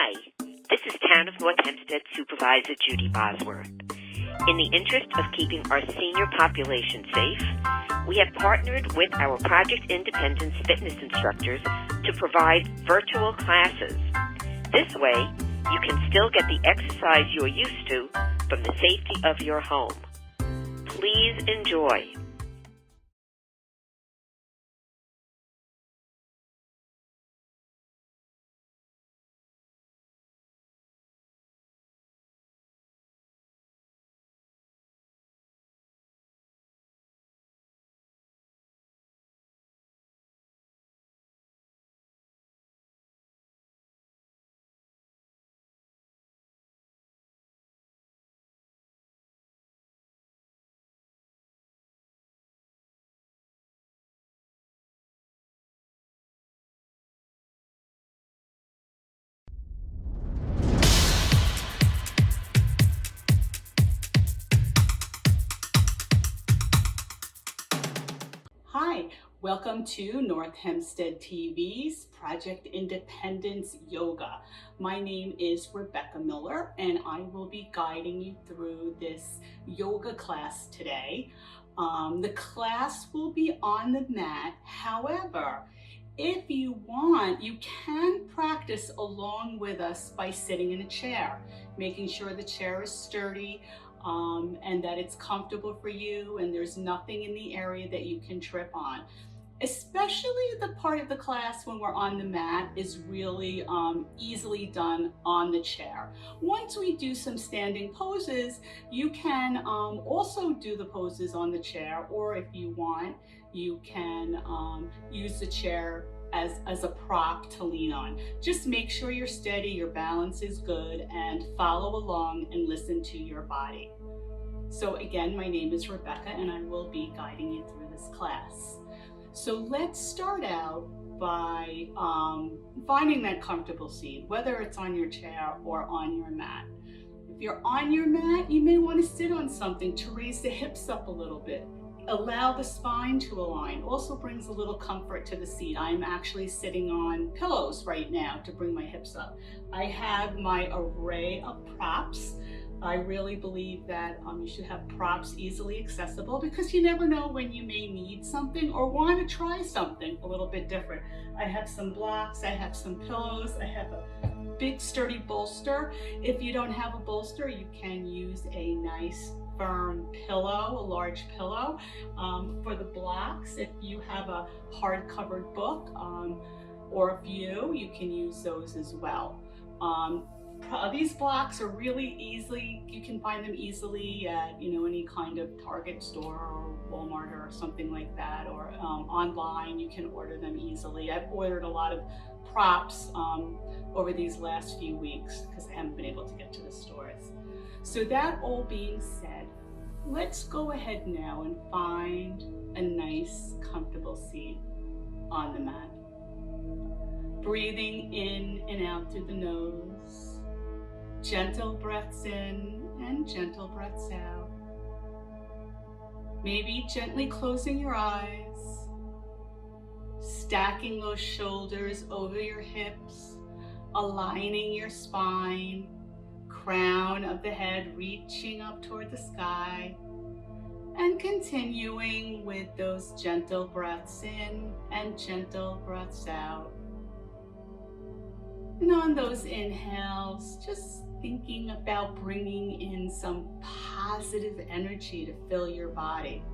Hi, this is Town of North Hempstead Supervisor Judy Bosworth. In the interest of keeping our senior population safe, we have partnered with our Project Independence fitness instructors to provide virtual classes. This way, you can still get the exercise you're used to from the safety of your home. Please enjoy. Hi, welcome to North Hempstead TV's Project Independence Yoga. My name is Rebecca Miller and I will be guiding you through this yoga class today. The class will be on the mat. However, if you want, you can practice along with us by sitting in a chair, making sure the chair is sturdy, and that it's comfortable for you and there's nothing in the area that you can trip on. Especially the part of the class when we're on the mat is really easily done on the chair. Once we do some standing poses, you can also do the poses on the chair, or if you want, you can use the chair as a prop to lean on. Just make sure you're steady, your balance is good, and follow along and listen to your body. So again, my name is Rebecca and I will be guiding you through this class. So let's start out by finding that comfortable seat, whether it's on your chair or on your mat. If you're on your mat, you may want to sit on something to raise the hips up a little bit. Allow the spine to align. Also brings a little comfort to the seat. I'm actually sitting on pillows right now to bring my hips up. I have my array of props. I really believe that you should have props easily accessible because you never know when you may need something or want to try something a little bit different. I have some blocks, I have some pillows, I have a big sturdy bolster. If you don't have a bolster, you can use a nice firm pillow, a large pillow. For the blocks, if you have a hard covered book or a view, you can use those as well. These blocks are really easily, you can find them easily at any kind of Target store or Walmart or something like that, or online you can order them easily. I've ordered a lot of props over these last few weeks because I haven't been able to get to the stores. So that all being said, let's go ahead now and find a nice comfortable seat on the mat. Breathing in and out through the nose. Gentle breaths in and gentle breaths out. Maybe gently closing your eyes, stacking those shoulders over your hips, aligning your spine, crown of the head reaching up toward the sky, and continuing with those gentle breaths in and gentle breaths out. And on those inhales, just thinking about bringing in some positive energy to fill your body.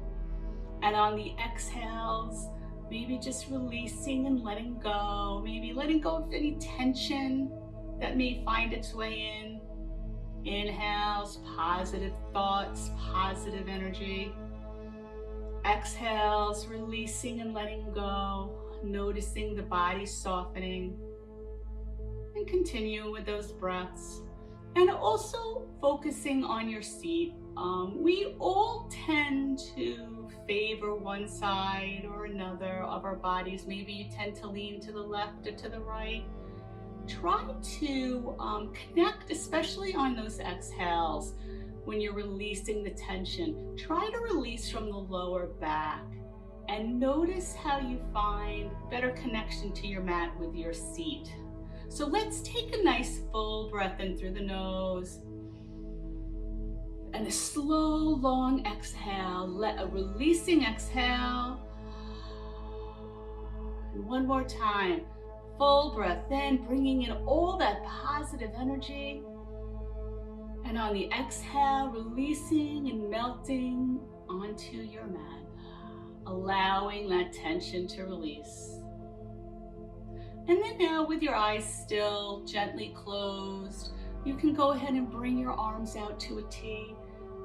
And on the exhales, maybe just releasing and letting go, maybe letting go of any tension that may find its way in. Inhales, positive thoughts, positive energy. Exhales, releasing and letting go, noticing the body softening. And continue with those breaths. And also focusing on your seat. We all tend to favor one side or another of our bodies. Maybe you tend to lean to the left or to the right. Try to connect, especially on those exhales when you're releasing the tension. Try to release from the lower back and notice how you find better connection to your mat with your seat. So let's take a nice full breath in through the nose. And a slow, long exhale, a releasing exhale. And one more time, full breath in, bringing in all that positive energy. And on the exhale, releasing and melting onto your mat, allowing that tension to release. And then now with your eyes still gently closed, you can go ahead and bring your arms out to a T,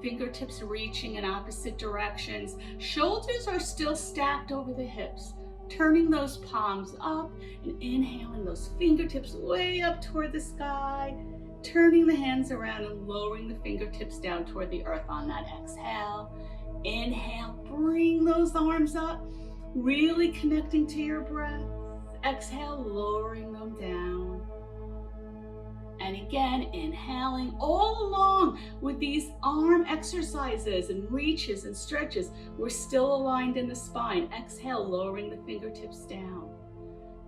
fingertips reaching in opposite directions. Shoulders are still stacked over the hips, turning those palms up and inhaling those fingertips way up toward the sky, turning the hands around and lowering the fingertips down toward the earth on that exhale. Inhale, bring those arms up, really connecting to your breath. Exhale, lowering them down. And again, inhaling all along with these arm exercises and reaches and stretches. We're still aligned in the spine. Exhale, lowering the fingertips down.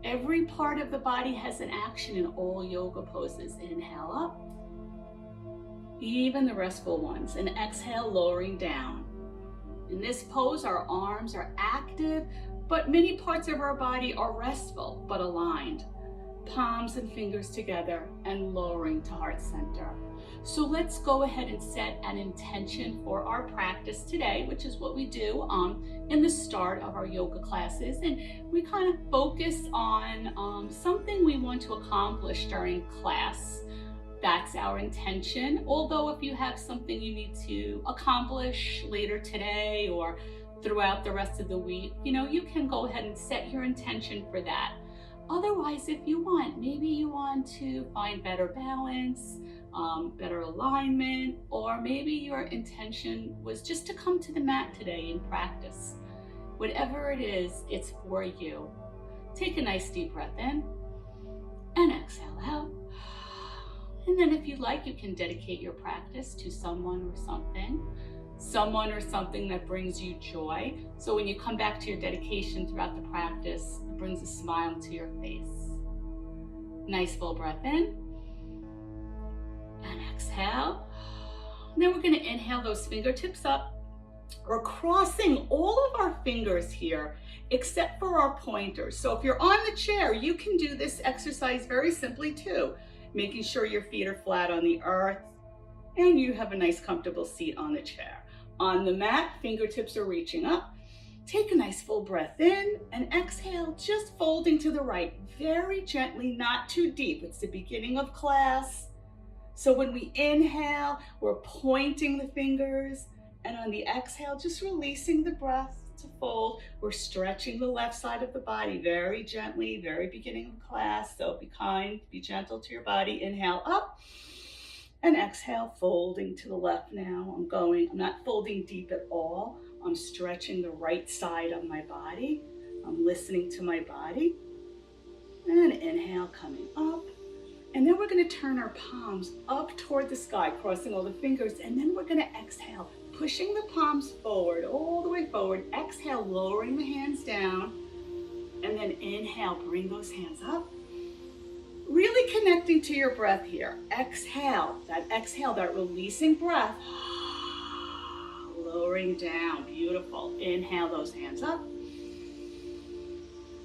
Every part of the body has an action in all yoga poses. Inhale up, even the restful ones. And exhale, lowering down. In this pose, our arms are active, but many parts of our body are restful, but aligned. Palms and fingers together and lowering to heart center. So let's go ahead and set an intention for our practice today, which is what we do in the start of our yoga classes. And we kind of focus on something we want to accomplish during class. That's our intention. Although if you have something you need to accomplish later today or throughout the rest of the week, you can go ahead and set your intention for that. Otherwise, if you want, maybe you want to find better balance, better alignment, or maybe your intention was just to come to the mat today and practice. Whatever it is, it's for you. Take a nice deep breath in and exhale out. And then if you'd like, you can dedicate your practice to someone or something that brings you joy. So when you come back to your dedication throughout the practice, it brings a smile to your face. Nice full breath in and exhale. And then we're going to inhale those fingertips up. We're crossing all of our fingers here, except for our pointers. So if you're on the chair, you can do this exercise very simply too, making sure your feet are flat on the earth and you have a nice comfortable seat on the chair. On the mat, fingertips are reaching up. Take a nice full breath in and exhale, just folding to the right, very gently, not too deep. It's the beginning of class. So when we inhale, we're pointing the fingers, and on the exhale, just releasing the breath to fold. We're stretching the left side of the body very gently, very beginning of class. So be kind, be gentle to your body. Inhale up. And exhale, folding to the left now. I'm not folding deep at all. I'm stretching the right side of my body. I'm listening to my body. And inhale, coming up. And then we're going to turn our palms up toward the sky, crossing all the fingers. And then we're going to exhale, pushing the palms forward, all the way forward. Exhale, lowering the hands down. And then inhale, bring those hands up. Really connecting to your breath here. Exhale, that releasing breath. Lowering down, beautiful. Inhale those hands up.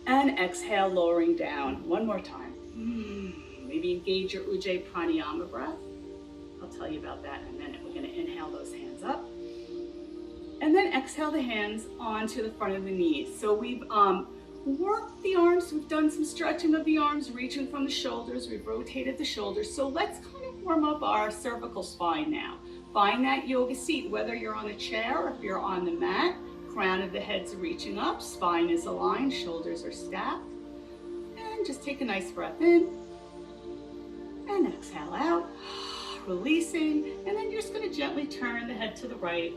And exhale, lowering down. One more time. Maybe engage your Ujjayi Pranayama breath. I'll tell you about that in a minute. We're going to inhale those hands up. And then exhale the hands onto the front of the knees. So we've worked the arms, we've done some stretching of the arms, reaching from the shoulders, we've rotated the shoulders. So let's kind of warm up our cervical spine now. Find that yoga seat, whether you're on a chair or if you're on the mat. Crown of the head's reaching up, spine is aligned, shoulders are stacked. And just take a nice breath in and exhale out, releasing. And then you're just going to gently turn the head to the right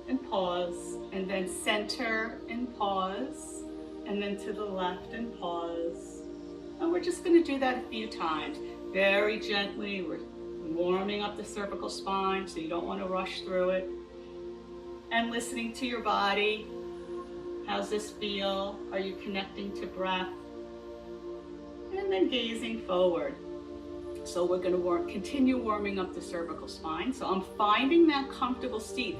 and pause, and then center and pause. And then to the left and pause. And we're just going to do that a few times. Very gently, we're warming up the cervical spine so you don't want to rush through it. And listening to your body. How's this feel? Are you connecting to breath? And and then gazing forward. So we're going to continue warming up the cervical spine. So I'm finding that comfortable seat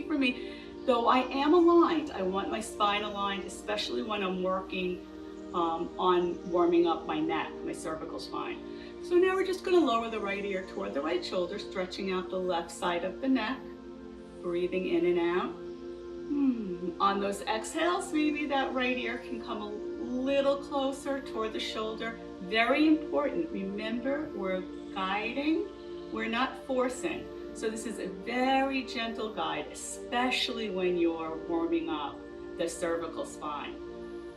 for me, though I am aligned. I want my spine aligned, especially when I'm working on warming up my neck, my cervical spine. So now we're just going to lower the right ear toward the right shoulder, stretching out the left side of the neck, breathing in and out. On those exhales, maybe that right ear can come a little closer toward the shoulder. Very important. Remember, we're guiding, we're not forcing. So this is a very gentle guide, especially when you're warming up the cervical spine.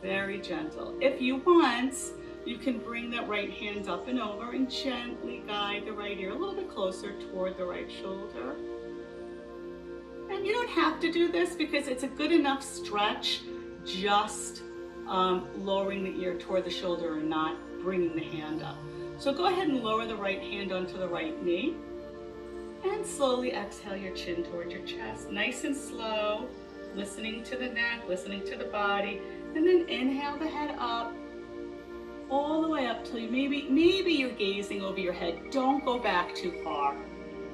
Very gentle. If you want, you can bring that right hand up and over and gently guide the right ear a little bit closer toward the right shoulder. And you don't have to do this because it's a good enough stretch, just lowering the ear toward the shoulder and not bringing the hand up. So go ahead and lower the right hand onto the right knee and slowly exhale your chin towards your chest. Nice and slow, listening to the neck, listening to the body, and then inhale the head up, all the way up till maybe you're gazing over your head. Don't go back too far,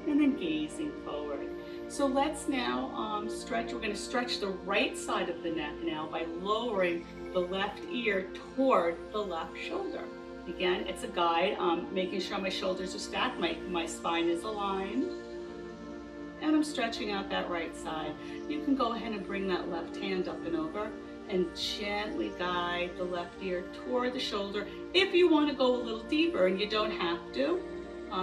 and then gazing forward. So let's now stretch. We're going to stretch the right side of the neck now by lowering the left ear toward the left shoulder. Again, it's a guide, making sure my shoulders are stacked, my spine is aligned, and I'm stretching out that right side. You can go ahead and bring that left hand up and over and gently guide the left ear toward the shoulder. If you want to go a little deeper, and you don't have to,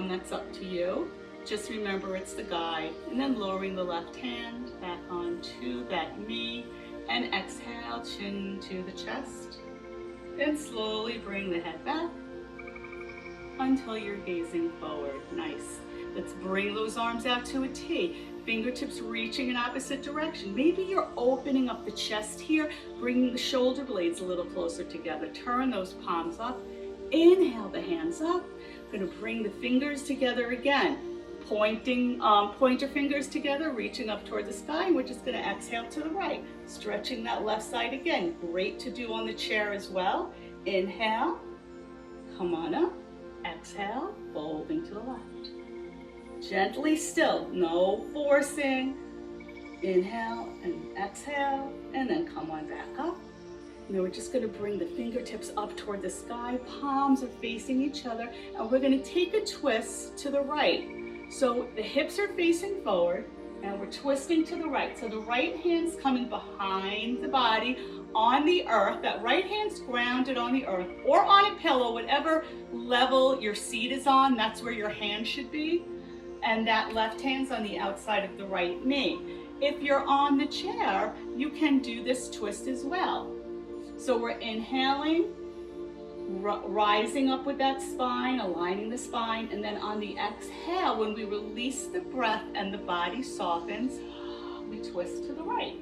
that's up to you. Just remember it's the guide. And then lowering the left hand back onto that knee, and exhale, chin to the chest. And slowly bring the head back until you're gazing forward. Nice. Let's bring those arms out to a T. Fingertips reaching in opposite direction. Maybe you're opening up the chest here, bringing the shoulder blades a little closer together. Turn those palms up. Inhale the hands up. Going to bring the fingers together again. Pointer fingers together, reaching up toward the sky. We're just going to exhale to the right, stretching that left side again. Great to do on the chair as well. Inhale, come on up. Exhale, folding to the left. Gently still, no forcing. Inhale and exhale, and then come on back up. Now we're just going to bring the fingertips up toward the sky. Palms are facing each other, and we're going to take a twist to the right. So the hips are facing forward, and we're twisting to the right. So the right hand's coming behind the body on the earth. That right hand's grounded on the earth or on a pillow, whatever level your seat is on, that's where your hand should be. And that left hand's on the outside of the right knee. If you're on the chair, you can do this twist as well. So we're inhaling, rising up with that spine, aligning the spine, and then on the exhale, when we release the breath and the body softens, we twist to the right.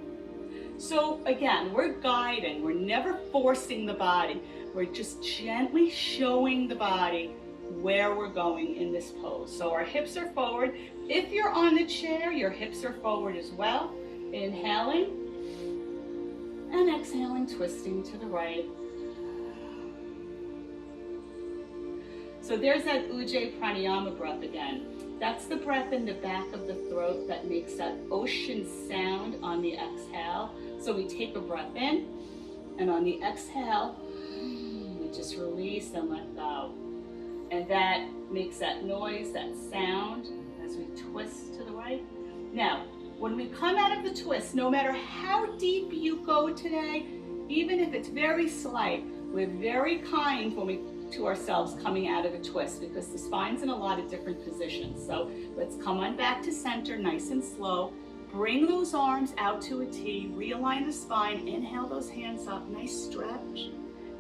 So again, we're guiding, we're never forcing the body. We're just gently showing the body where we're going in this pose. So our hips are forward. If you're on the chair, your hips are forward as well. Inhaling and exhaling, twisting to the right. So there's that Ujjayi Pranayama breath again. That's the breath in the back of the throat that makes that ocean sound on the exhale. So we take a breath in, and on the exhale, we just release and let go. And that makes that noise, that sound, as we twist to the right. Now, when we come out of the twist, no matter how deep you go today, even if it's very slight, we're very kind to ourselves coming out of a twist, because the spine's in a lot of different positions. So let's come on back to center, nice and slow. Bring those arms out to a T, realign the spine, inhale those hands up, nice stretch.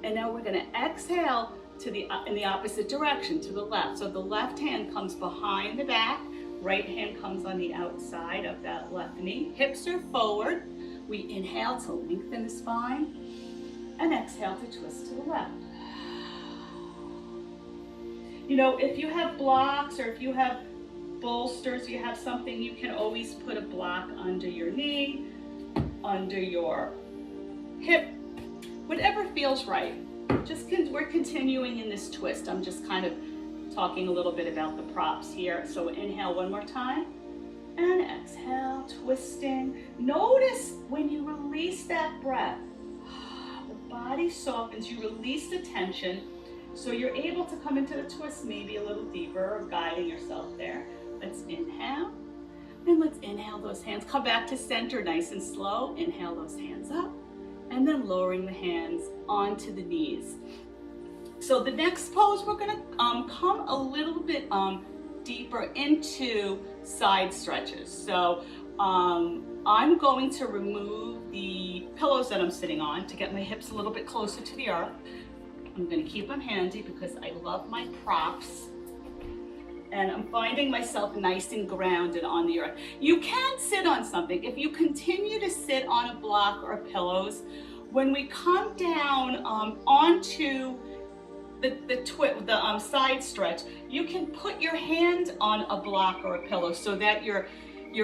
And now we're gonna exhale in the opposite direction, to the left. So the left hand comes behind the back, right hand comes on the outside of that left knee. Hips are forward. We inhale to lengthen the spine, and exhale to twist to the left. You know, if you have blocks or if you have bolsters, you have something, you can always put a block under your knee, under your hip, whatever feels right. we're continuing in this twist. I'm just kind of talking a little bit about the props here. So inhale one more time and exhale, twisting. Notice when you release that breath, the body softens, you release the tension, so you're able to come into the twist maybe a little deeper, or guiding yourself there. Let's inhale, and let's inhale those hands. Come back to center nice and slow. Inhale those hands up, and then lowering the hands onto the knees. So the next pose, we're gonna come a little bit deeper into side stretches. So I'm going to remove the pillows that I'm sitting on to get my hips a little bit closer to the earth. I'm gonna keep them handy because I love my props. And I'm finding myself nice and grounded on the earth. You can sit on something. If you continue to sit on a block or pillows, when we come down onto the side stretch, you can put your hand on a block or a pillow so that your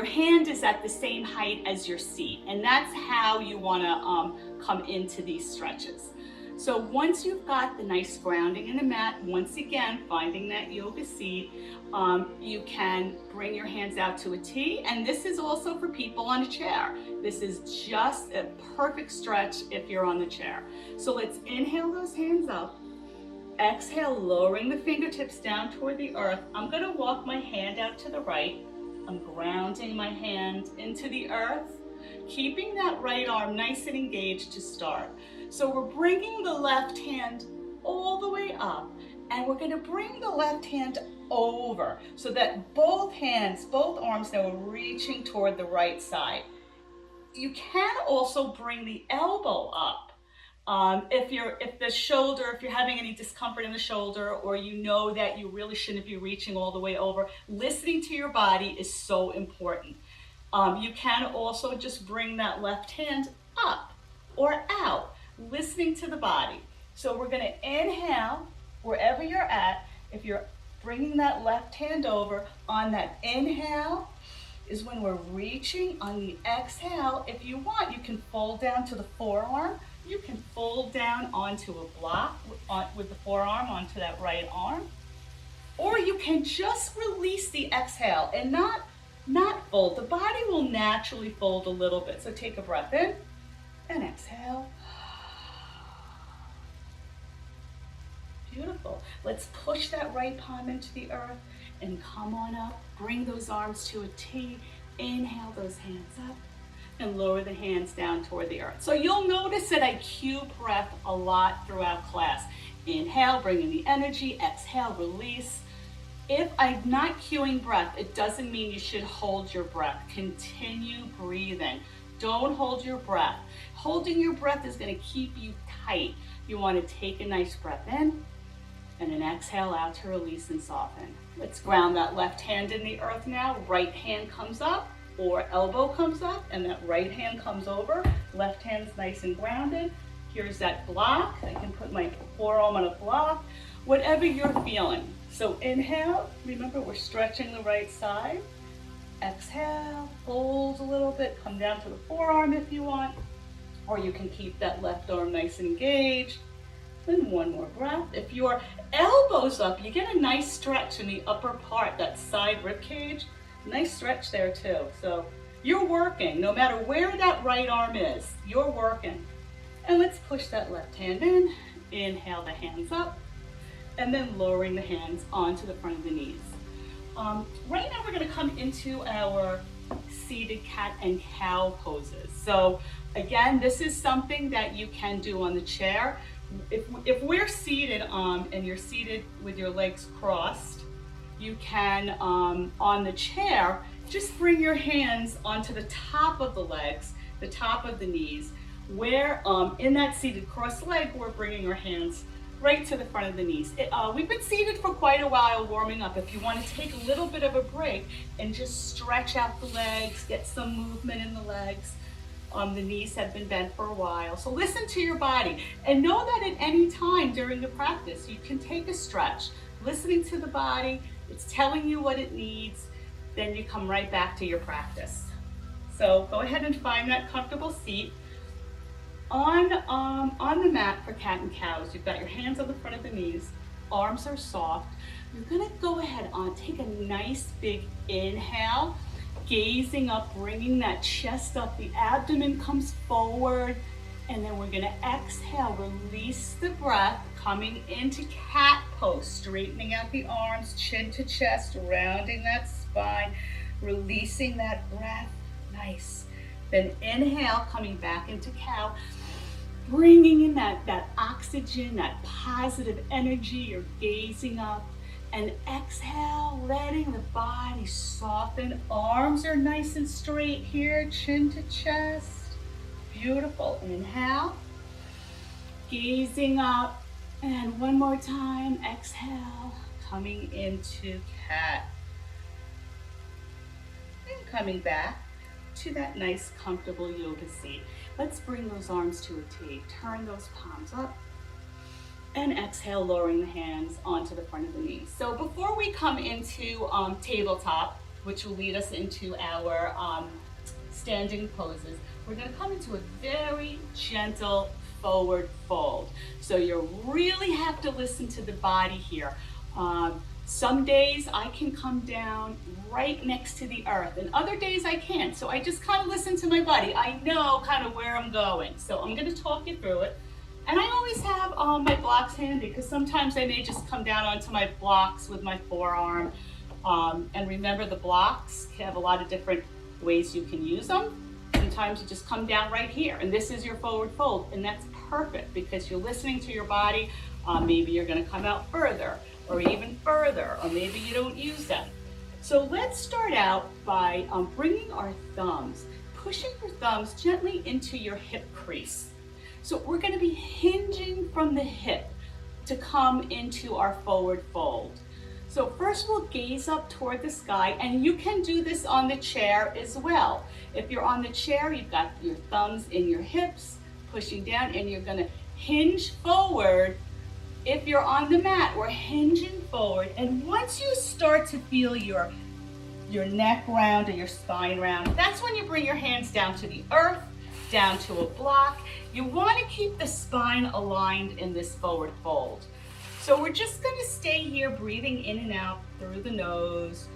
hand is at the same height as your seat, and that's how you want to come into these stretches. So once you've got the nice grounding in the mat, once again finding that yoga seat, you can bring your hands out to a T, and this is also for people on a chair. This is just a perfect stretch if you're on the chair. So let's inhale those hands up. Exhale, lowering the fingertips down toward the earth. I'm going to walk my hand out to the right. I'm grounding my hand into the earth, keeping that right arm nice and engaged to start. So we're bringing the left hand all the way up, and we're going to bring the left hand over so that both arms now are reaching toward the right side. You can also bring the elbow up. If you're having any discomfort in the shoulder, or you know that you really shouldn't be reaching all the way over, listening to your body is so important. You can also just bring that left hand up or out, listening to the body. So we're going to inhale wherever you're at. If you're bringing that left hand over, on that inhale is when we're reaching. On the exhale, if you want, you can fold down to the forearm. You can fold down onto a block with the forearm onto that right arm. Or you can just release the exhale and not fold. The body will naturally fold a little bit. So take a breath in and exhale. Beautiful. Let's push that right palm into the earth and come on up. Bring those arms to a T. Inhale those hands up and lower the hands down toward the earth. So you'll notice that I cue breath a lot throughout class. Inhale, bring in the energy. Exhale, release. If I'm not cueing breath, it doesn't mean you should hold your breath. Continue breathing. Don't hold your breath. Holding your breath is going to keep you tight. You want to take a nice breath in and an exhale out to release and soften. Let's ground that left hand in the earth now. Right hand comes up or elbow comes up, and that right hand comes over. Left hand's nice and grounded. Here's that block. I can put my forearm on a block, whatever you're feeling. So inhale, remember we're stretching the right side. Exhale, fold a little bit, come down to the forearm if you want, or you can keep that left arm nice and engaged. Then one more breath. If your elbow's up, you get a nice stretch in the upper part, that side rib cage. Nice stretch there too. So you're working, no matter where that right arm is, you're working. And let's push that left hand in. Inhale the hands up, and then lowering the hands onto the front of the knees. Right now we're going to come into our seated cat and cow poses. So again, this is something that you can do on the chair. If we're seated and you're seated with your legs crossed, you can, on the chair, just bring your hands onto the top of the legs, the top of the knees, where in that seated crossed leg, we're bringing our hands right to the front of the knees. We've been seated for quite a while warming up. If you want to take a little bit of a break and just stretch out the legs, get some movement in the legs. The knees have been bent for a while. So listen to your body and know that at any time during the practice, you can take a stretch, listening to the body. It's telling you what it needs. Then you come right back to your practice. So go ahead and find that comfortable seat. On the mat for cat and cows, you've got your hands on the front of the knees, arms are soft. You're gonna go ahead on, take a nice big inhale, gazing up, bringing that chest up, the abdomen comes forward, and then we're gonna exhale, release the breath, coming into cat pose, straightening out the arms, chin to chest, rounding that spine, releasing that breath, nice. Then inhale, coming back into cow, bringing in that oxygen, that positive energy, you're gazing up. And exhale, letting the body soften. Arms are nice and straight here, chin to chest. Beautiful. Inhale, gazing up. And one more time, exhale, coming into cat. And coming back to that nice comfortable yoga seat. Let's bring those arms to a T. Turn those palms up. And exhale, lowering the hands onto the front of the knees. So before we come into tabletop, which will lead us into our standing poses, we're gonna come into a very gentle forward fold. So you really have to listen to the body here. Some days I can come down right next to the earth, and other days I can't. So I just kind of listen to my body. I know kind of where I'm going. So I'm gonna talk you through it. And I always have my blocks handy, because sometimes I may just come down onto my blocks with my forearm. And remember, the blocks have a lot of different ways you can use them. Sometimes you just come down right here, and this is your forward fold, and that's perfect because you're listening to your body. Maybe you're gonna come out further, or even further, or maybe you don't use them. So let's start out by bringing our thumbs, pushing your thumbs gently into your hip crease. So we're gonna be hinging from the hip to come into our forward fold. So first we'll gaze up toward the sky, and you can do this on the chair as well. If you're on the chair, you've got your thumbs in your hips, pushing down, and you're gonna hinge forward. If you're on the mat, we're hinging forward, and once you start to feel your neck round and your spine round, that's when you bring your hands down to the earth, down to a block. You want to keep the spine aligned in this forward fold. So we're just going to stay here, breathing in and out through the nose.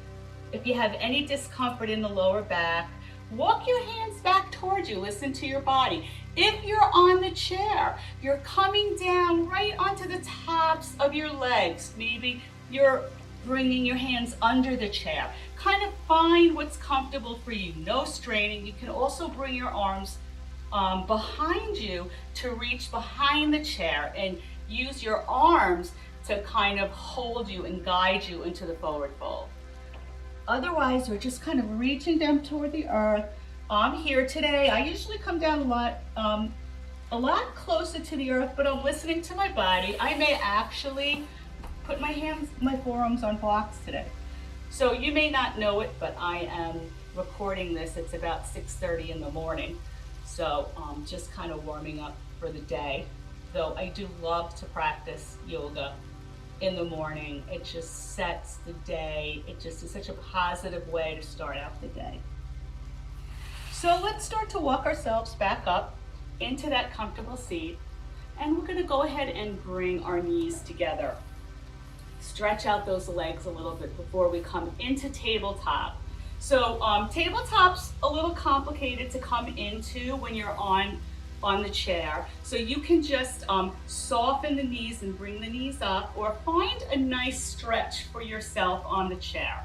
If you have any discomfort in the lower back, walk your hands back towards you. Listen to your body. If you're on the chair, you're coming down right onto the tops of your legs. Maybe you're bringing your hands under the chair. Kind of find what's comfortable for you. No straining. You can also bring your arms behind you to reach behind the chair and use your arms to kind of hold you and guide you into the forward fold. Otherwise, we're just kind of reaching down toward the earth. I'm here today. I usually come down a lot closer to the earth, but I'm listening to my body. I may actually put my forearms on blocks today. So you may not know it, but I am recording this. It's about 6:30 in the morning. So just kind of warming up for the day. Though I do love to practice yoga in the morning. It just sets the day. It just is such a positive way to start out the day. So let's start to walk ourselves back up into that comfortable seat. And we're gonna go ahead and bring our knees together. Stretch out those legs a little bit before we come into tabletop. So tabletop's a little complicated to come into when you're on the chair. So you can just soften the knees and bring the knees up, or find a nice stretch for yourself on the chair.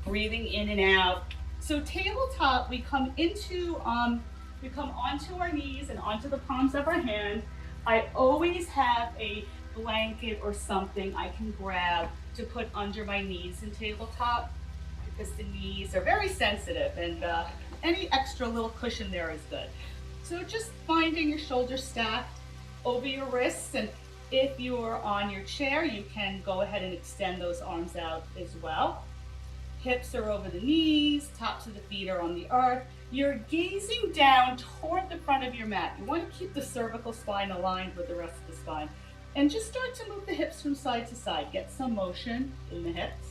Breathing in and out. So tabletop, we come onto our knees and onto the palms of our hands. I always have a blanket or something I can grab to put under my knees in tabletop, because the knees are very sensitive, and any extra little cushion there is good. So just finding your shoulders stacked over your wrists, and if you're on your chair, you can go ahead and extend those arms out as well. Hips are over the knees, tops of the feet are on the earth. You're gazing down toward the front of your mat. You want to keep the cervical spine aligned with the rest of the spine. And just start to move the hips from side to side. Get some motion in the hips.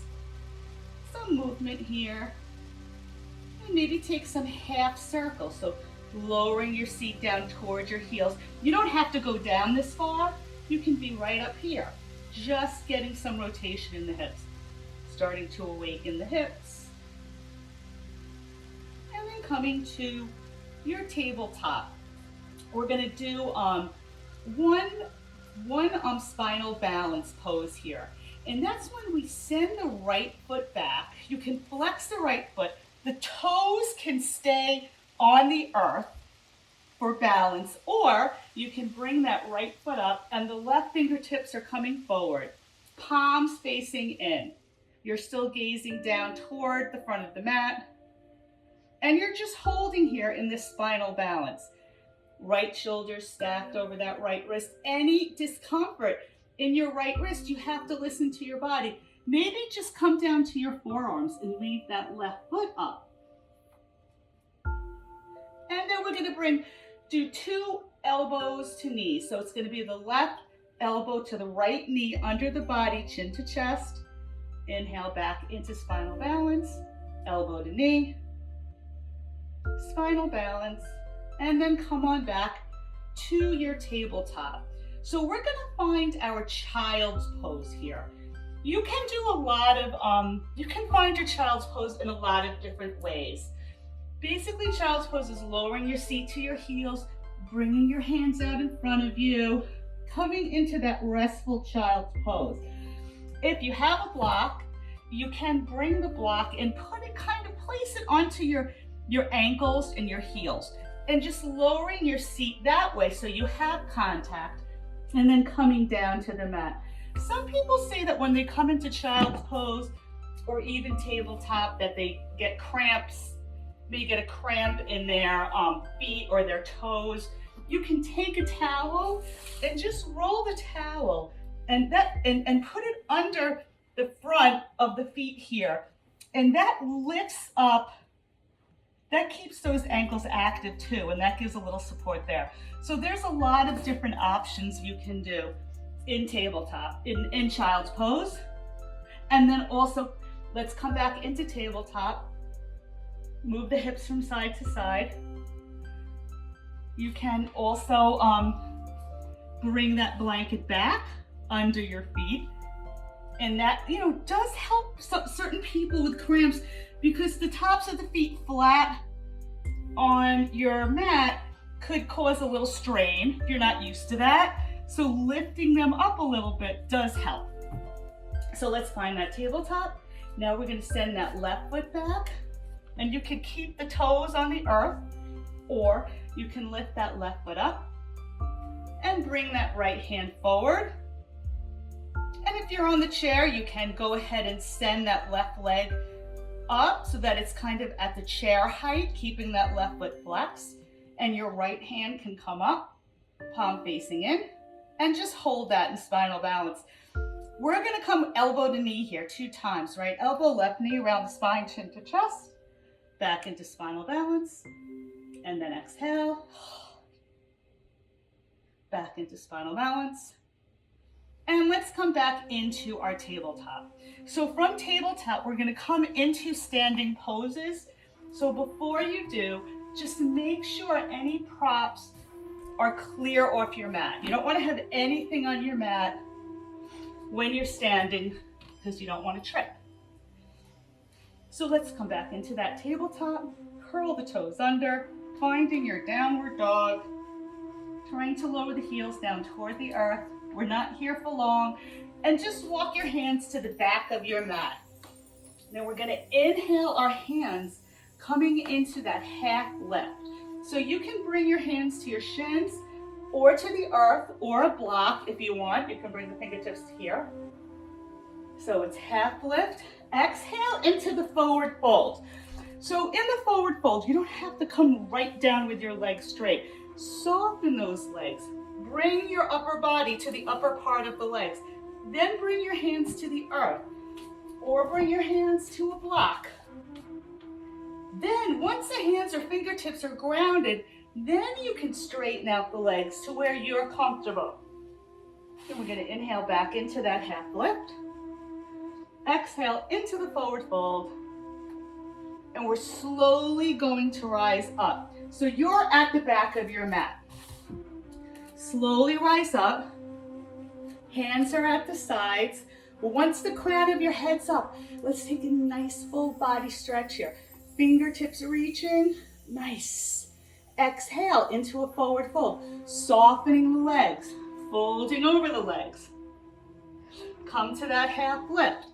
Some movement here. And maybe take some half circles. So lowering your seat down towards your heels. You don't have to go down this far. You can be right up here, just getting some rotation in the hips. Starting to awaken the hips. And then coming to your tabletop. We're gonna do one spinal balance pose here. And that's when we send the right foot back. You can flex the right foot. The toes can stay on the earth for balance, or you can bring that right foot up and the left fingertips are coming forward, palms facing in. You're still gazing down toward the front of the mat, and you're just holding here in this spinal balance. Right shoulder stacked over that right wrist. Any discomfort in your right wrist, you have to listen to your body. Maybe just come down to your forearms and leave that left foot up. And then we're gonna do 2 elbows to knees. So it's gonna be the left elbow to the right knee under the body, chin to chest. Inhale back into spinal balance, elbow to knee, spinal balance, and then come on back to your tabletop. So we're gonna find our child's pose here. You can do a lot of, you can find your child's pose in a lot of different ways. Basically, child's pose is lowering your seat to your heels, bringing your hands out in front of you, coming into that restful child's pose. If you have a block, you can bring the block and place it onto your ankles and your heels, and just lowering your seat that way so you have contact, and then coming down to the mat. Some people say that when they come into child's pose or even tabletop that they get cramps, maybe get a cramp in their feet or their toes. You can take a towel and just roll the towel and put it under the front of the feet here. And that lifts up, that keeps those ankles active too, and that gives a little support there. So there's a lot of different options you can do in tabletop, in child's pose. And then also, let's come back into tabletop. Move the hips from side to side. You can also bring that blanket back under your feet. And that, does help certain people with cramps, because the tops of the feet flat on your mat could cause a little strain if you're not used to that. So lifting them up a little bit does help. So let's find that tabletop. Now we're going to send that left foot back, and you can keep the toes on the earth, or you can lift that left foot up and bring that right hand forward. And if you're on the chair, you can go ahead and send that left leg up so that it's kind of at the chair height, keeping that left foot flexed, and your right hand can come up, palm facing in, and just hold that in spinal balance. We're gonna come elbow to knee here 2 times, right elbow, left knee around the spine, chin to chest, back into spinal balance, and then exhale, back into spinal balance. And let's come back into our tabletop. So from tabletop, we're gonna come into standing poses. So before you do, just make sure any props are clear off your mat. You don't wanna have anything on your mat when you're standing, because you don't wanna trip. So let's come back into that tabletop, curl the toes under, finding your downward dog, trying to lower the heels down toward the earth. We're not here for long. And just walk your hands to the back of your mat. Now we're gonna inhale our hands coming into that half lift. So you can bring your hands to your shins or to the earth or a block if you want. You can bring the fingertips here. So it's half lift. Exhale into the forward fold. So in the forward fold, you don't have to come right down with your legs straight. Soften those legs. Bring your upper body to the upper part of the legs. Then bring your hands to the earth or bring your hands to a block. Then once the hands or fingertips are grounded, then you can straighten out the legs to where you're comfortable. Then we're going to inhale back into that half lift. Exhale into the forward fold. And we're slowly going to rise up. So you're at the back of your mat. Slowly rise up. Hands are at the sides. Once the crown of your head's up, let's take a nice full body stretch here. Fingertips reaching, nice. Exhale into a forward fold, softening the legs, folding over the legs. Come to that half lift,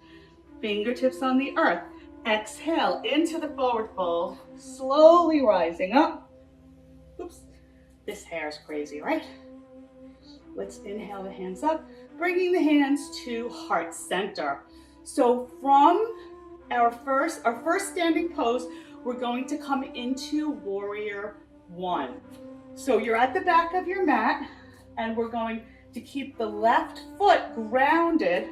fingertips on the earth. Exhale into the forward fold, slowly rising up. Oops, this hair is crazy, right? Let's inhale the hands up, bringing the hands to heart center. So from our first standing pose, we're going to come into warrior one. So you're at the back of your mat, and we're going to keep the left foot grounded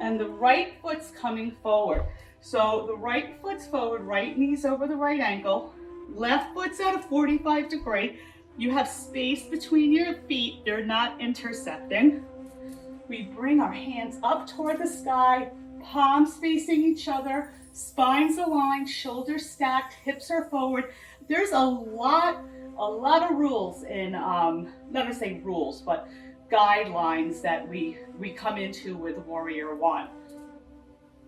and the right foot's coming forward. So the right foot's forward, right knee's over the right ankle, left foot's at a 45 degree. You have space between your feet, they're not intersecting. We bring our hands up toward the sky, palms facing each other, spines aligned, shoulders stacked, hips are forward. There's a lot of rules in, not to say rules, but guidelines that we come into with Warrior One.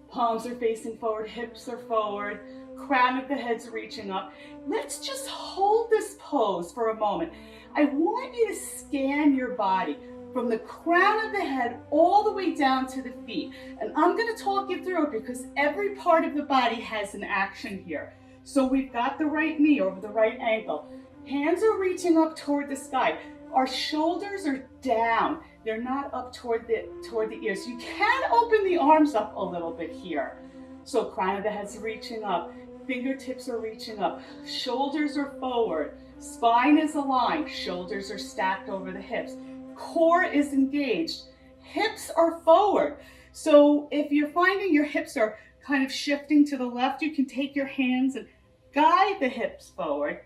Palms are facing forward, hips are forward, crown of the head's reaching up. Let's just hold this pose for a moment. I want you to scan your body from the crown of the head all the way down to the feet. And I'm going to talk you through it because every part of the body has an action here. So we've got the right knee over the right ankle. Hands are reaching up toward the sky. Our shoulders are down. They're not up toward the ears. You can open the arms up a little bit here. So crown of the head's reaching up. Fingertips are reaching up. Shoulders are forward. Spine is aligned. Shoulders are stacked over the hips. Core is engaged. Hips are forward. So if you're finding your hips are kind of shifting to the left, you can take your hands and guide the hips forward.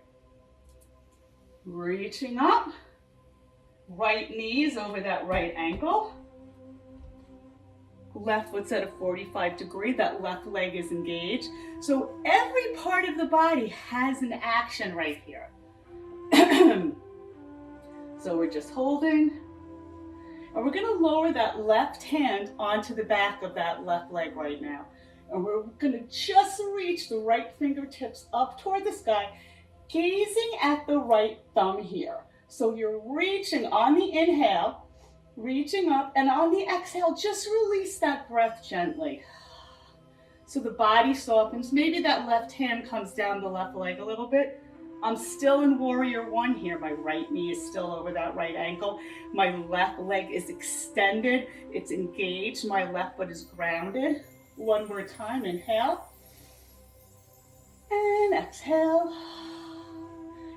Reaching up. Right knee is over that right ankle. Left foot's at a 45 degree. That left leg is engaged. So every part of the body has an action right here. So we're just holding. And we're going to lower that left hand onto the back of that left leg right now. And we're going to just reach the right fingertips up toward the sky, gazing at the right thumb here. So you're reaching on the inhale, reaching up, and on the exhale, just release that breath gently. So the body softens. Maybe that left hand comes down the left leg a little bit. I'm still in Warrior One here. My right knee is still over that right ankle. My left leg is extended. It's engaged. My left foot is grounded. One more time, inhale. And exhale.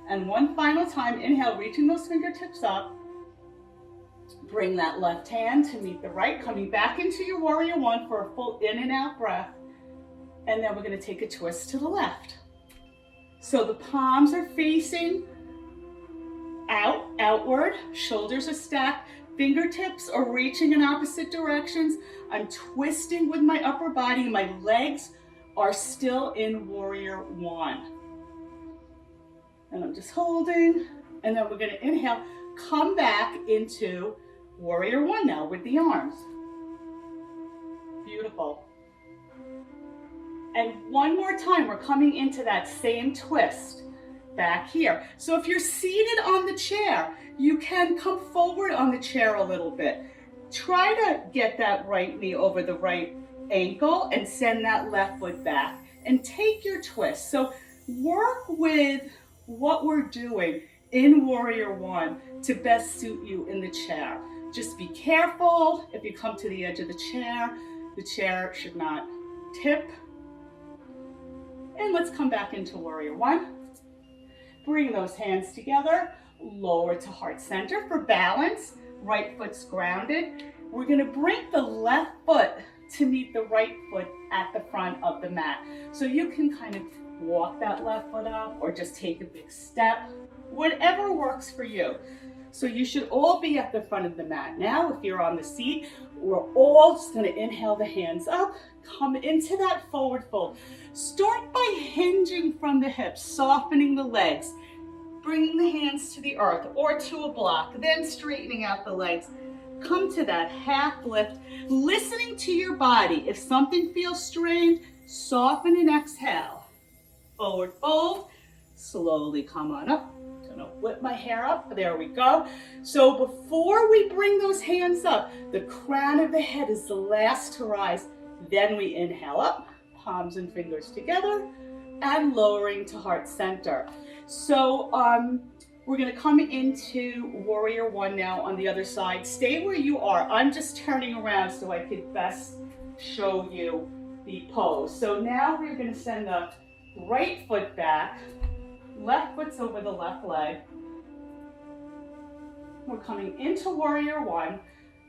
And one final time, inhale, reaching those fingertips up. Bring that left hand to meet the right, coming back into your Warrior One for a full in and out breath. And then we're going to take a twist to the left. So the palms are facing outward, shoulders are stacked, fingertips are reaching in opposite directions. I'm twisting with my upper body. My legs are still in Warrior One. And I'm just holding, and then we're going to inhale, come back into Warrior One now with the arms. Beautiful. And one more time, we're coming into that same twist back here. So if you're seated on the chair, you can come forward on the chair a little bit. Try to get that right knee over the right ankle and send that left foot back and take your twist. So work with what we're doing in Warrior One to best suit you in the chair. Just be careful. If you come to the edge of the chair should not tip. And let's come back into Warrior One. Bring those hands together, lower to heart center for balance. Right foot's grounded. We're going to bring the left foot to meet the right foot at the front of the mat. So you can kind of walk that left foot up or just take a big step, whatever works for you. So you should all be at the front of the mat. Now, if you're on the seat, we're all just gonna inhale the hands up, come into that forward fold. Start by hinging from the hips, softening the legs, bringing the hands to the earth or to a block, then straightening out the legs. Come to that half lift, listening to your body. If something feels strained, soften and exhale. Forward fold, slowly come on up. Gonna whip my hair up, there we go. So before we bring those hands up, the crown of the head is the last to rise. Then we inhale up, palms and fingers together, and lowering to heart center. So we're gonna come into warrior one now on the other side. Stay where you are. I'm just turning around so I could best show you the pose. So now we're gonna send the right foot back, left foot's over the left leg. We're coming into warrior one.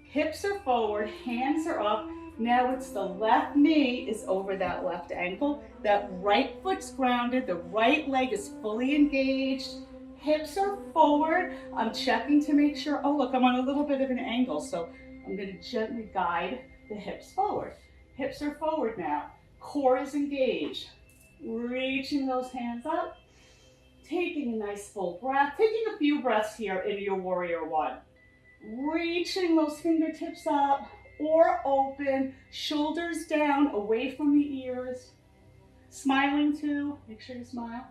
Hips are forward, hands are up. Now it's the left knee is over that left ankle. That right foot's grounded, the right leg is fully engaged. Hips are forward. I'm checking to make sure, oh look, I'm on a little bit of an angle, so I'm gonna gently guide the hips forward. Hips are forward now. Core is engaged. Reaching those hands up. Taking a nice full breath. Taking a few breaths here in your warrior one. Reaching those fingertips up or open. Shoulders down, away from the ears. Smiling too. Make sure you smile.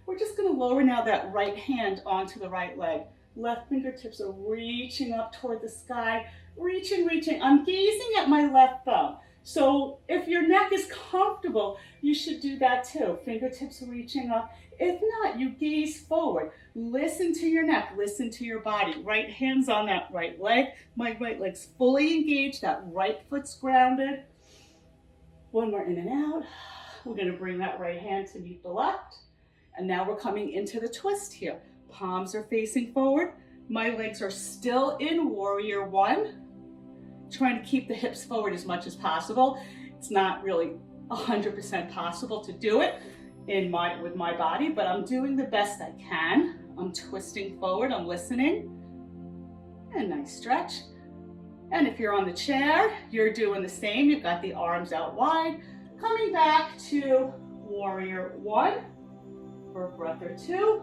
We're just going to lower now that right hand onto the right leg. Left fingertips are reaching up toward the sky. Reaching, reaching. I'm gazing at my left thumb. So if your neck is comfortable, you should do that too. Fingertips reaching up. If not, you gaze forward. Listen to your neck, listen to your body. Right hand's on that right leg. My right leg's fully engaged. That right foot's grounded. One more in and out. We're gonna bring that right hand to meet the left. And now we're coming into the twist here. Palms are facing forward. My legs are still in warrior one. Trying to keep the hips forward as much as possible. It's not really 100% possible to do it with my body, but I'm doing the best I can. I'm twisting forward, I'm listening. And nice stretch. And if you're on the chair, you're doing the same. You've got the arms out wide. Coming back to warrior one for a breath or two.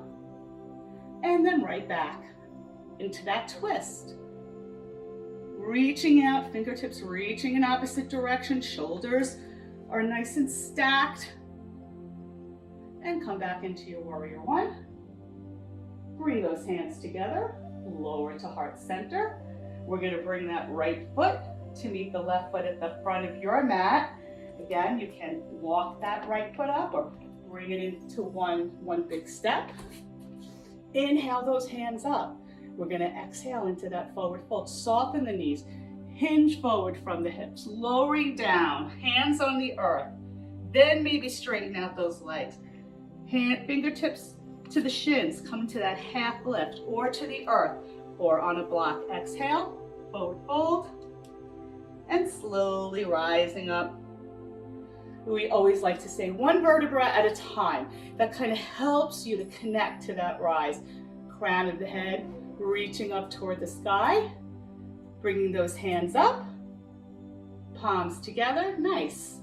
And then right back into that twist. Reaching out, fingertips reaching in opposite direction, shoulders are nice and stacked. And come back into your warrior one. Bring those hands together, lower to heart center. We're gonna bring that right foot to meet the left foot at the front of your mat. Again, you can walk that right foot up or bring it into one big step. Inhale those hands up. We're gonna exhale into that forward fold. Soften the knees. Hinge forward from the hips. Lowering down, hands on the earth. Then maybe straighten out those legs. Fingertips to the shins. Come to that half lift or to the earth or on a block. Exhale, forward fold. And slowly rising up. We always like to say one vertebra at a time. That kind of helps you to connect to that rise. Crown of the head. Reaching up toward the sky, bringing those hands up, palms together, nice.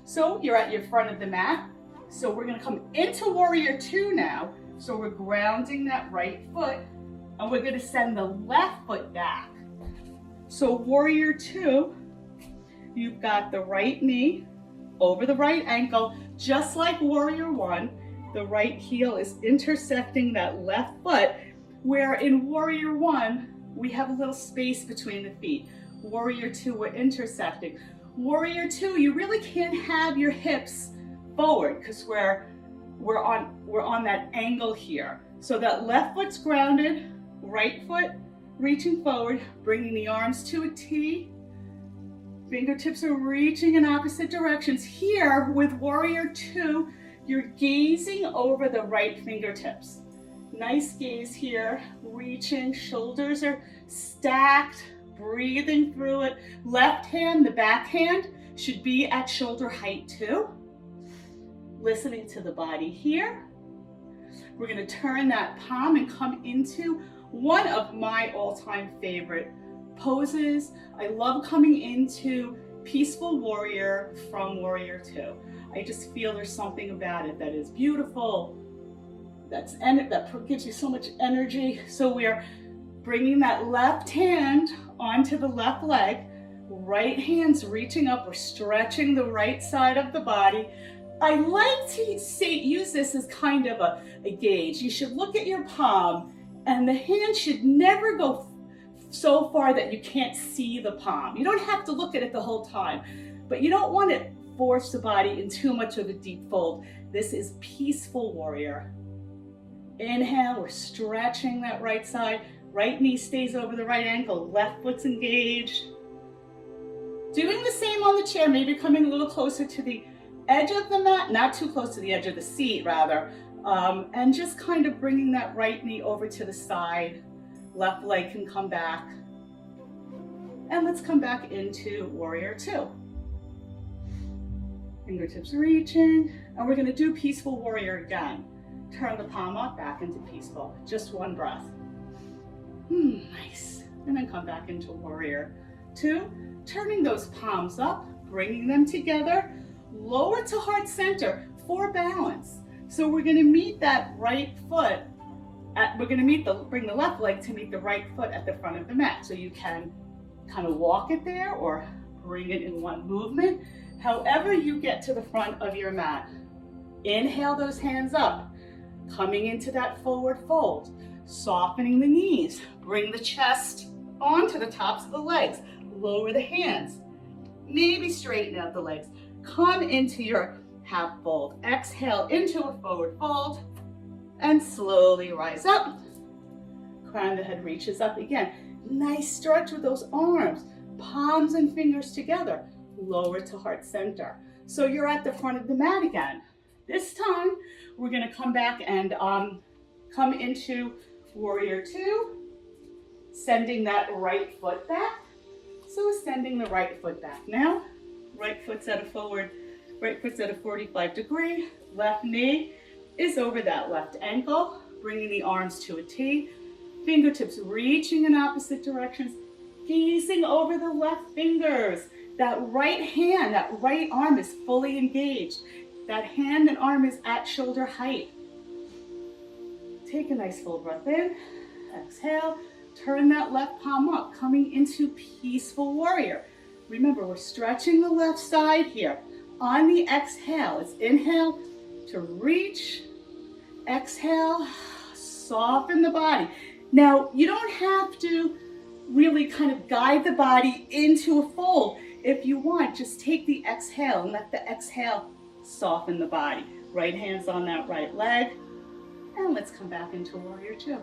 So you're at your front of the mat. So we're gonna come into warrior two now. So we're grounding that right foot and we're gonna send the left foot back. So warrior two, you've got the right knee over the right ankle, just like warrior one. The right heel is intersecting that left foot. Where in warrior one, we have a little space between the feet. Warrior two, we're intersecting. Warrior two, you really can't have your hips forward because we're on that angle here. So that left foot's grounded, right foot reaching forward, bringing the arms to a T. Fingertips are reaching in opposite directions. Here with warrior two, you're gazing over the right fingertips. Nice gaze here, reaching, shoulders are stacked, breathing through it. Left hand, the back hand should be at shoulder height too. Listening to the body here. We're gonna turn that palm and come into one of my all-time favorite poses. I love coming into Peaceful Warrior from Warrior 2. I just feel there's something about it that is beautiful, that gives you so much energy. So we're bringing that left hand onto the left leg, right hand's reaching up, we're stretching the right side of the body. I like to use this as kind of a gauge. You should look at your palm, and the hand should never go so far that you can't see the palm. You don't have to look at it the whole time, but you don't want to force the body in too much of a deep fold. This is Peaceful Warrior. Inhale, we're stretching that right side. Right knee stays over the right ankle, left foot's engaged. Doing the same on the chair, maybe coming a little closer to the edge of the mat, not too close to the edge of the seat rather, and just kind of bringing that right knee over to the side. Left leg can come back. And let's come back into Warrior 2. Fingertips reaching, and we're gonna do Peaceful Warrior again. Turn the palm up, back into Peaceful. Just one breath. Nice. And then come back into Warrior 2. Turning those palms up, bringing them together, lower to heart center for balance. So we're gonna meet that right foot, bring the left leg to meet the right foot at the front of the mat. So you can kind of walk it there or bring it in one movement, however you get to the front of your mat. Inhale those hands up, coming into that forward fold, softening the knees, bring the chest onto the tops of the legs, lower the hands, maybe straighten out the legs, come into your half fold, exhale into a forward fold, and slowly rise up. Crown of the head reaches up again. Nice stretch with those arms, palms and fingers together, lower to heart center. So you're at the front of the mat again. This time, we're gonna come back and come into Warrior 2, sending that right foot back. So sending the right foot back now. Right foot's at a 45 degree. Left knee is over that left ankle, bringing the arms to a T. Fingertips reaching in opposite directions, gazing over the left fingers. That right hand, that right arm is fully engaged. That hand and arm is at shoulder height. Take a nice full breath in. Exhale. Turn that left palm up, coming into Peaceful Warrior. Remember, we're stretching the left side here. On the exhale, it's inhale to reach. Exhale, soften the body. Now, you don't have to really kind of guide the body into a fold. If you want, just take the exhale and let the exhale soften the body. Right hand's on that right leg. And let's come back into Warrior 2.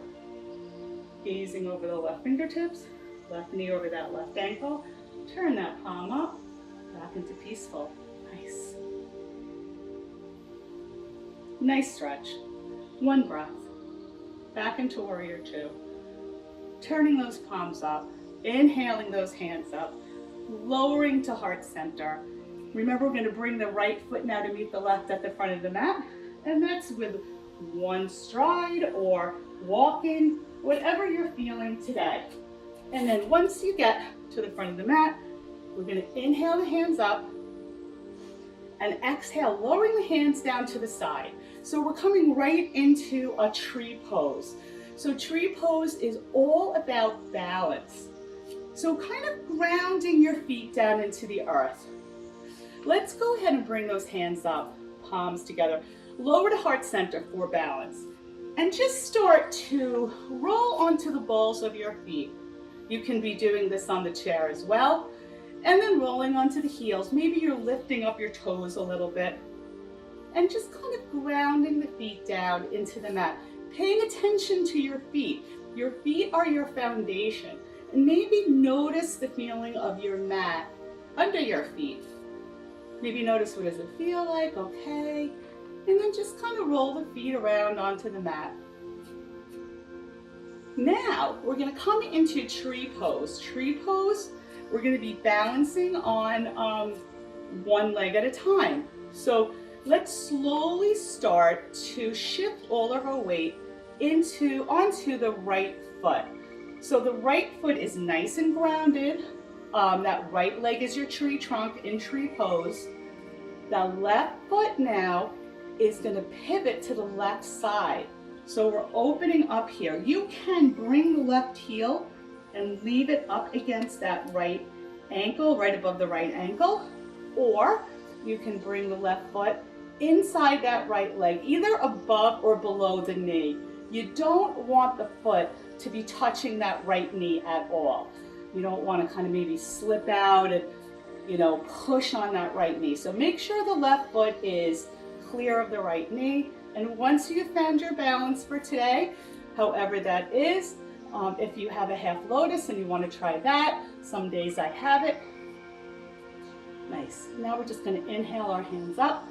Gazing over the left fingertips, left knee over that left ankle. Turn that palm up, back into Peaceful. Nice. Nice stretch. One breath. Back into Warrior 2. Turning those palms up, inhaling those hands up, lowering to heart center. Remember, we're going to bring the right foot now to meet the left at the front of the mat, and that's with one stride or walking, whatever you're feeling today. And then once you get to the front of the mat, we're going to inhale the hands up and exhale, lowering the hands down to the side. So we're coming right into a tree pose. So tree pose is all about balance. So kind of grounding your feet down into the earth. Let's go ahead and bring those hands up, palms together, lower to heart center for balance. And just start to roll onto the balls of your feet. You can be doing this on the chair as well. And then rolling onto the heels. Maybe you're lifting up your toes a little bit. And just kind of grounding the feet down into the mat. Paying attention to your feet. Your feet are your foundation. And maybe notice the feeling of your mat under your feet. Maybe notice what does it feel like, okay. And then just kind of roll the feet around onto the mat. Now, we're gonna come into tree pose. Tree pose, we're gonna be balancing on one leg at a time. So let's slowly start to shift all of our weight onto the right foot. So the right foot is nice and grounded. That right leg is your tree trunk in tree pose. The left foot now is going to pivot to the left side. So we're opening up here. You can bring the left heel and leave it up against that right ankle, right above the right ankle, or you can bring the left foot inside that right leg, either above or below the knee. You don't want the foot to be touching that right knee at all. You don't want to kind of maybe slip out and, push on that right knee. So make sure the left foot is clear of the right knee. And once you've found your balance for today, however that is, if you have a half lotus and you want to try that, some days I have it. Nice. Now we're just going to inhale our hands up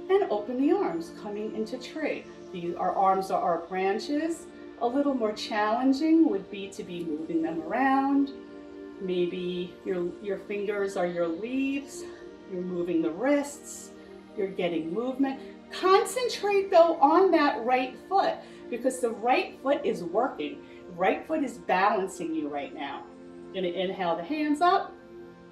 and open the arms, coming into tree. Our arms are our branches. A little more challenging would be to be moving them around. Maybe your fingers are your leaves. You're moving the wrists. You're getting movement. Concentrate though on that right foot, because the right foot is working. Right foot is balancing you right now. You're gonna inhale the hands up,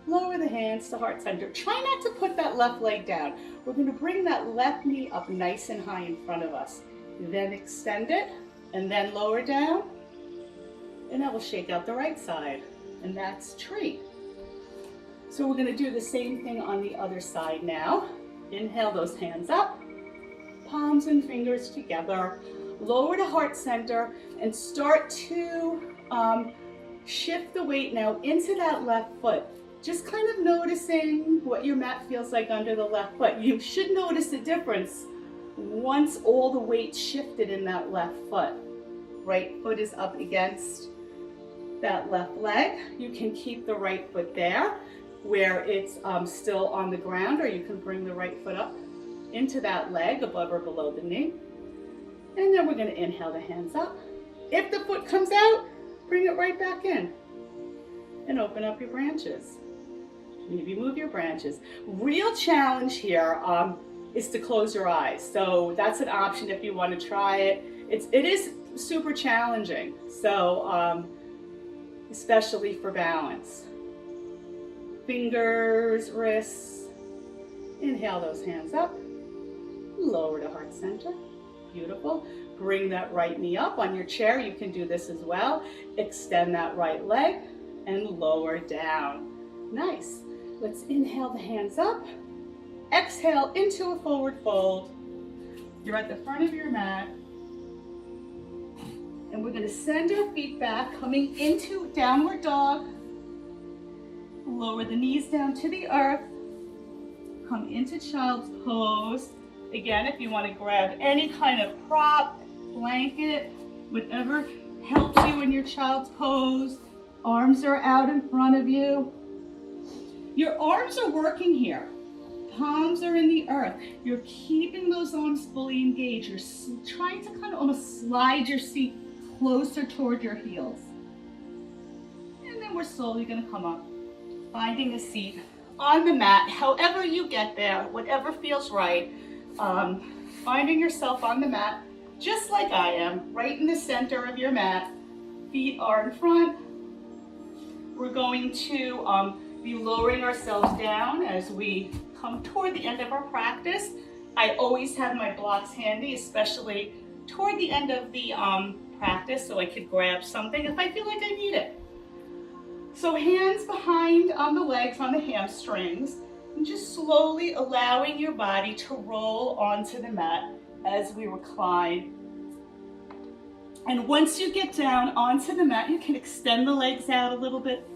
lower the hands to heart center. Try not to put that left leg down. We're gonna bring that left knee up nice and high in front of us. Then extend it, and then lower down, and that will shake out the right side, and that's tree. So we're gonna do the same thing on the other side now. Inhale those hands up, palms and fingers together, lower to heart center, and start to shift the weight now into that left foot. Just kind of noticing what your mat feels like under the left foot. You should notice a difference once all the weight shifted in that left foot. Right foot is up against that left leg. You can keep the right foot there where it's still on the ground, or you can bring the right foot up into that leg above or below the knee. And then we're going to inhale the hands up. If the foot comes out, bring it right back in and open up your branches. Maybe move your branches. Real challenge here is to close your eyes. So that's an option if you want to try it. It is super challenging, so especially for balance. Fingers, wrists. Inhale those hands up. Lower to heart center. Beautiful. Bring that right knee up on your chair. You can do this as well. Extend that right leg and lower down. Nice. Let's inhale the hands up. Exhale into a forward fold. You're at the front of your mat. And we're going to send our feet back, coming into downward dog. Lower the knees down to the earth. Come into child's pose. Again, if you want to grab any kind of prop, blanket, whatever helps you in your child's pose. Arms are out in front of you. Your arms are working here. Palms are in the earth. You're keeping those arms fully engaged. You're trying to kind of almost slide your seat closer toward your heels. And then we're slowly going to come up, finding a seat on the mat, however you get there, whatever feels right. Finding yourself on the mat, just like I am, right in the center of your mat. Feet are in front. We're going to be lowering ourselves down as we come toward the end of our practice. I always have my blocks handy, especially toward the end of the practice, so I could grab something if I feel like I need it. So hands behind on the legs, on the hamstrings, and just slowly allowing your body to roll onto the mat as we recline. And once you get down onto the mat, you can extend the legs out a little bit.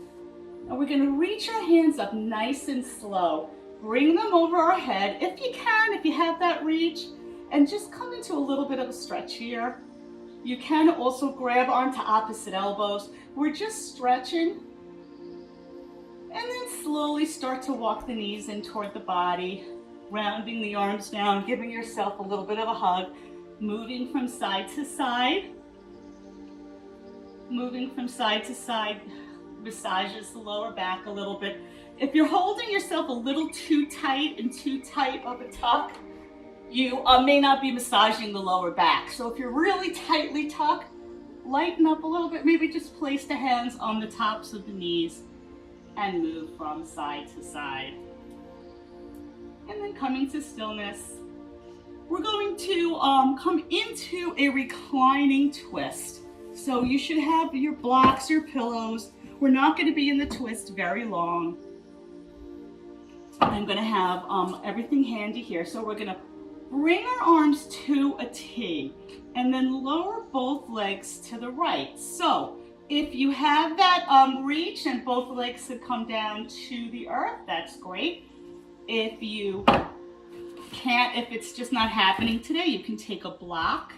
And we're going to reach our hands up nice and slow. Bring them over our head if you can, if you have that reach, and just come into a little bit of a stretch here. You can also grab onto opposite elbows. We're just stretching. And then slowly start to walk the knees in toward the body, rounding the arms down, giving yourself a little bit of a hug, moving from side to side. Moving from side to side massages the lower back a little bit. If you're holding yourself a little too tight and too tight of a tuck, you may not be massaging the lower back. So if you're really tightly tucked, lighten up a little bit. Maybe just place the hands on the tops of the knees and move from side to side. And then coming to stillness, we're going to come into a reclining twist. So you should have your blocks, your pillows. We're not going to be in the twist very long. I'm going to have everything handy here. So we're going to bring our arms to a T and then lower both legs to the right. So if you have that reach and both legs have come down to the earth, that's great. If you can't, if it's just not happening today, you can take a block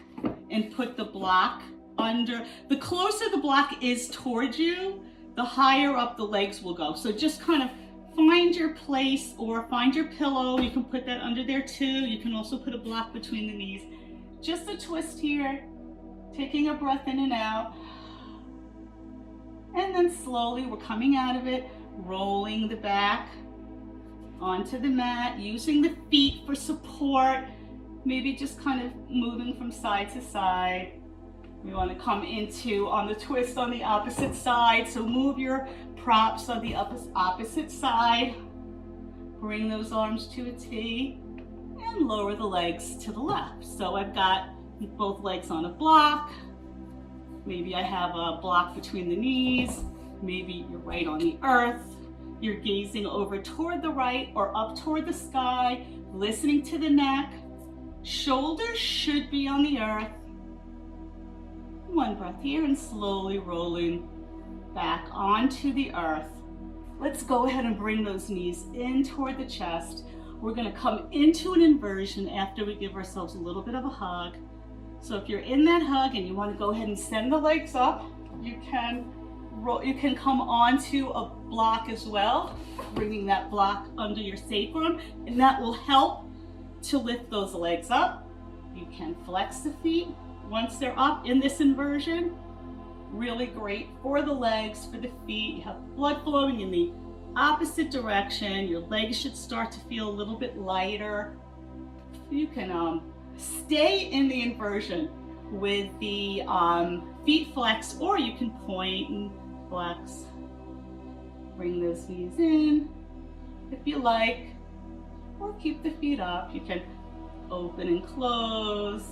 and put the block under. The closer the block is towards you, the higher up the legs will go. So just kind of find your place or find your pillow. You can put that under there too. You can also put a block between the knees. Just a twist here, taking a breath in and out. And then slowly we're coming out of it, rolling the back onto the mat, using the feet for support, maybe just kind of moving from side to side. We want to come into on the twist on the opposite side, so move your props on the opposite side. Bring those arms to a T and lower the legs to the left. So I've got both legs on a block. Maybe I have a block between the knees. Maybe you're right on the earth. You're gazing over toward the right or up toward the sky, listening to the neck. Shoulders should be on the earth. One breath here and slowly rolling back onto the earth. Let's go ahead and bring those knees in toward the chest. We're going to come into an inversion after we give ourselves a little bit of a hug. So if you're in that hug and you want to go ahead and send the legs up, you can come onto a block as well, bringing that block under your sacrum, and that will help to lift those legs up. You can flex the feet once they're up in this inversion. Really great for the legs, for the feet. You have blood flowing in the opposite direction. Your legs should start to feel a little bit lighter. You can stay in the inversion with the feet flexed, or you can point and flex. Bring those knees in if you like, or keep the feet up. You can open and close,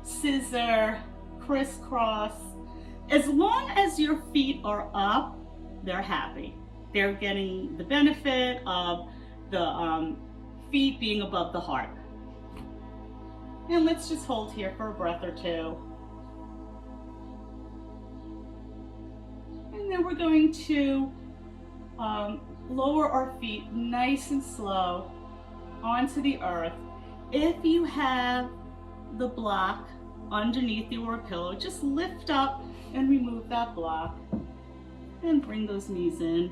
scissor, crisscross. As long as your feet are up, they're happy. They're getting the benefit of the feet being above the heart. And let's just hold here for a breath or two. And then we're going to lower our feet nice and slow onto the earth. If you have the block underneath you or a pillow, just lift up and remove that block and bring those knees in.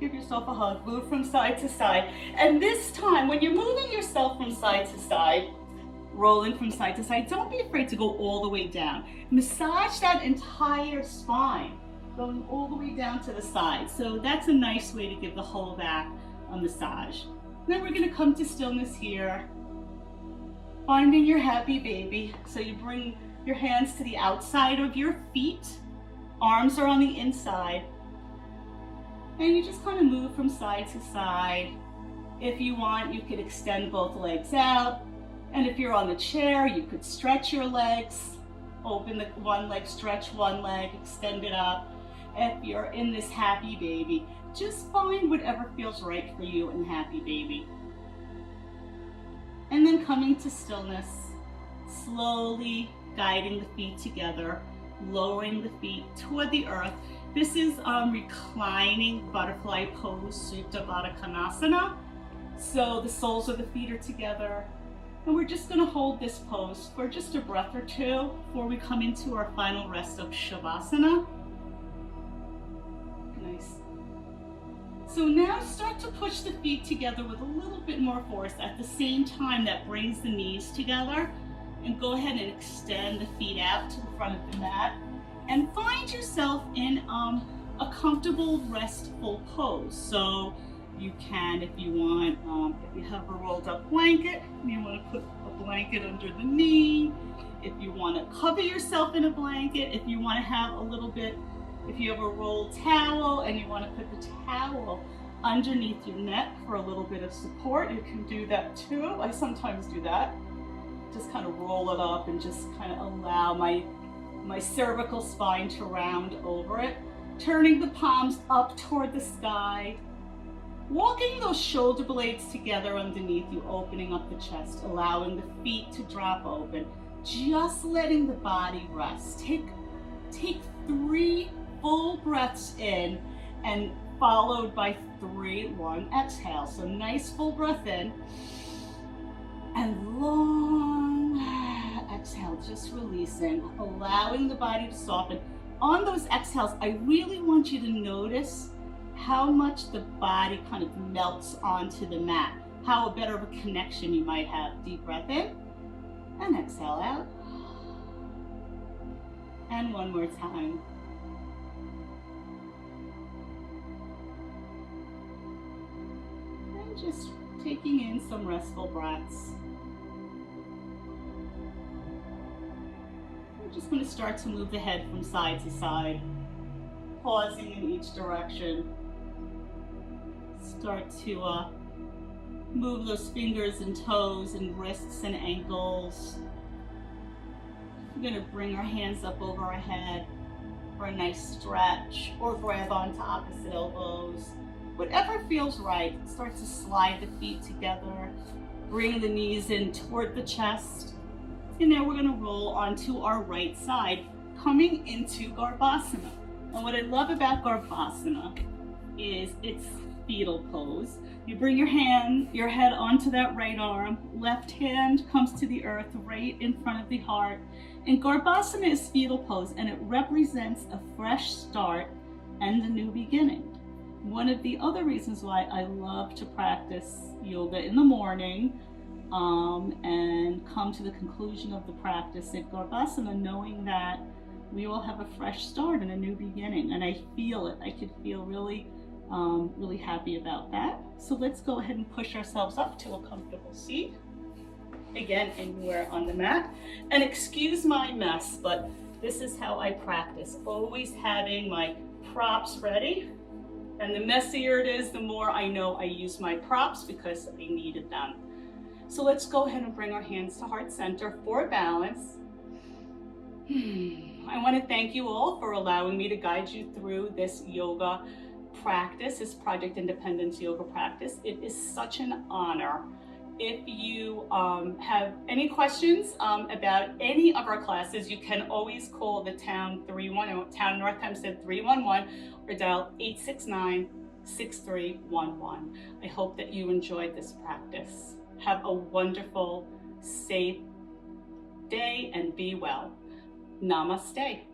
Give yourself a hug, move from side to side. And this time, when you're moving yourself from side to side, rolling from side to side, don't be afraid to go all the way down. Massage that entire spine, going all the way down to the side. So that's a nice way to give the whole back a massage. Then we're gonna come to stillness here, finding your happy baby. So you bring your hands to the outside of your feet, arms are on the inside, and you just kind of move from side to side. If you want, you could extend both legs out. And if you're on the chair, you could stretch your legs. Open the one leg, stretch one leg, extend it up. If you're in this happy baby, just find whatever feels right for you in happy baby. And then coming to stillness, slowly guiding the feet together, lowering the feet toward the earth. This is reclining butterfly pose, Supta Baddha Konasana. So the soles of the feet are together. And we're just going to hold this pose for just a breath or two before we come into our final rest of Shavasana. Nice. So now start to push the feet together with a little bit more force. At the same time, that brings the knees together. And go ahead and extend the feet out to the front of the mat. And find yourself in a comfortable, restful pose. So you can, if you want, if you have a rolled up blanket, you want to put a blanket under the knee. if you want to cover yourself in a blanket, if you want to have a little bit, if you have a rolled towel and you want to put the towel underneath your neck for a little bit of support, you can do that too. I sometimes do that. Just kind of roll it up and just kind of allow my cervical spine to round over it. Turning the palms up toward the sky. Walking those shoulder blades together underneath you, opening up the chest, allowing the feet to drop open. Just letting the body rest. Take 3 full breaths in and followed by 3 long exhale. So nice full breath in and long exhale, just releasing, allowing the body to soften. On those exhales, I really want you to notice how much the body kind of melts onto the mat, how better of a connection you might have. Deep breath in and exhale out. And one more time. And just taking in some restful breaths. We're just going to start to move the head from side to side, pausing in each direction. Start to move those fingers and toes and wrists and ankles. We're going to bring our hands up over our head for a nice stretch, or grab onto opposite elbows. Whatever feels right. Start to slide the feet together. Bring the knees in toward the chest. And now we're going to roll onto our right side, coming into Garbhasana. And what I love about Garbhasana is it's fetal pose. You bring your head onto that right arm, left hand comes to the earth right in front of the heart. And Garbhasana is fetal pose, and it represents a fresh start and a new beginning. One of the other reasons why I love to practice yoga in the morning and come to the conclusion of the practice at Garbhasana, knowing that we will have a fresh start and a new beginning. And I feel it. I could feel really happy about that. So let's go ahead and push ourselves up to a comfortable seat. Again, anywhere on the mat. And excuse my mess, but this is how I practice. Always having my props ready. And the messier it is, the more I know I use my props because I needed them. So let's go ahead and bring our hands to heart center for balance. I want to thank you all for allowing me to guide you through this yoga practice, this Project Independence yoga practice. It is such an honor. If you have any questions about any of our classes, you can always call the Town North Hempstead 311 or dial 869-6311. I hope that you enjoyed this practice. Have a wonderful, safe day and be well. Namaste.